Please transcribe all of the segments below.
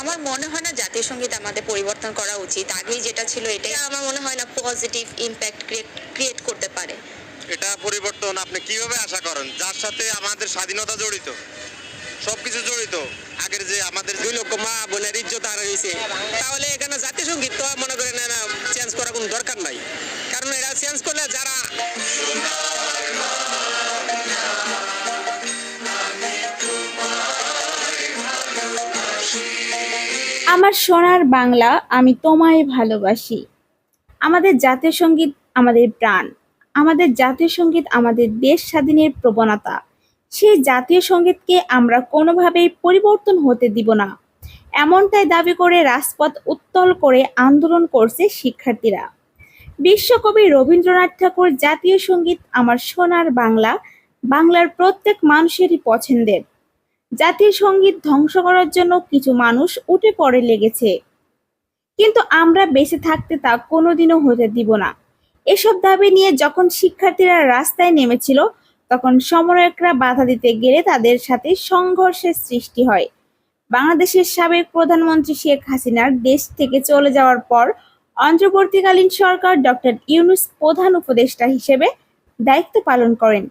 আমার মনে হয় না জাতীয় সঙ্গীত আমাদের পরিবর্তন করা উচিত। আগেই যেটা ছিল এটাই আমার মনে হয় না পজিটিভ ইম্প্যাক্ট ক্রিয়েট করতে পারে। এটা পরিবর্তন আপনি কিভাবে আশা করেন, যার সাথে আমাদের স্বাধীনতা জড়িত, সবকিছু জড়িত? আগের যে আমাদের 2 লক্ষ মা বোনের ইজ্জত হারিয়েছে, তাহলে এখানে জাতীয় সঙ্গীত তো মনে করেন না চেঞ্জ করার কোনো দরকার নাই। কারণ এটা চেঞ্জ করলে যারা আমার সোনার বাংলা, আমি তোমায় ভালোবাসি। আমাদের জাতীয় সঙ্গীত আমাদের প্রাণ। আমাদের জাতীয় সঙ্গীত আমাদের দেশ স্বাধীনের প্রবণতা। সেই জাতীয় সঙ্গীতকে আমরা কোনোভাবেই পরিবর্তন হতে দিব না, এমনটাই দাবি করে রাজপথ উত্তল করে আন্দোলন করছে শিক্ষার্থীরা। বিশ্বকবি রবীন্দ্রনাথ ঠাকুর জাতীয় সঙ্গীত আমার সোনার বাংলা, বাংলার প্রত্যেক মানুষেরই পছন্দের। জাতীয় সঙ্গীত ধ্বংস করার জন্য কিছু মানুষ উঠে পড়ে লেগেছে, কিন্তু আমরা বেঁচে থাকতে তা কোনোদিনও হতে দিব না। এসব দাবি নিয়ে যখন শিক্ষার্থীরা রাস্তায় নেমেছিল, তখন সমন্বয়করা বাধা দিতে গেলে তাদের সাথে সংঘর্ষের সৃষ্টি হয়। বাংলাদেশের সাবেক প্রধানমন্ত্রী শেখ হাসিনার দেশ থেকে চলে যাওয়ার পর অন্তর্বর্তীকালীন সরকার ডক্টর ইউনূস প্রধান উপদেষ্টা হিসেবে দায়িত্ব পালন করেন।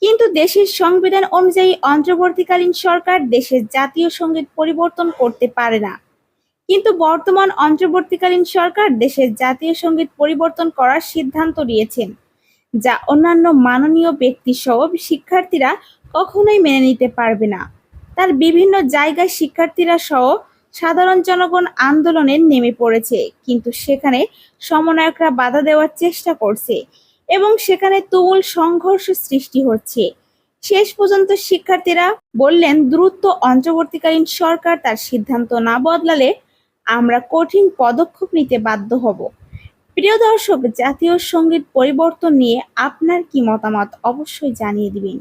কিন্তু দেশের সংবিধান অনুযায়ী অন্তর্বর্তীকালীন সরকার দেশের জাতীয় সঙ্গীত পরিবর্তন করতে পারে না। কিন্তু বর্তমান অন্তর্বর্তীকালীন সরকার দেশের জাতীয় সঙ্গীত পরিবর্তন করার সিদ্ধান্ত নিয়েছেন, যা অন্যান্য মাননীয় ব্যক্তিসহ শিক্ষার্থীরা কখনোই মেনে নিতে পারবে না। তার বিভিন্ন জায়গায় শিক্ষার্থীরা সহ সাধারণ জনগণ আন্দোলনে নেমে পড়েছে, কিন্তু সেখানে সমন্বয়করা বাধা দেওয়ার চেষ্টা করছে এবং সেখানে তুমুল সংঘর্ষ সৃষ্টি হচ্ছে। শেষ পর্যন্ত শিক্ষার্থীরা বললেন, দ্রুত অন্তর্বর্তীকালীন সরকার তার সিদ্ধান্ত না বদলালে আমরা কঠিন পদক্ষেপ নিতে বাধ্য হব। প্রিয় দর্শক, জাতীয় সঙ্গীত পরিবর্তন নিয়ে আপনার কি মতামত অবশ্যই জানিয়ে দিবেন।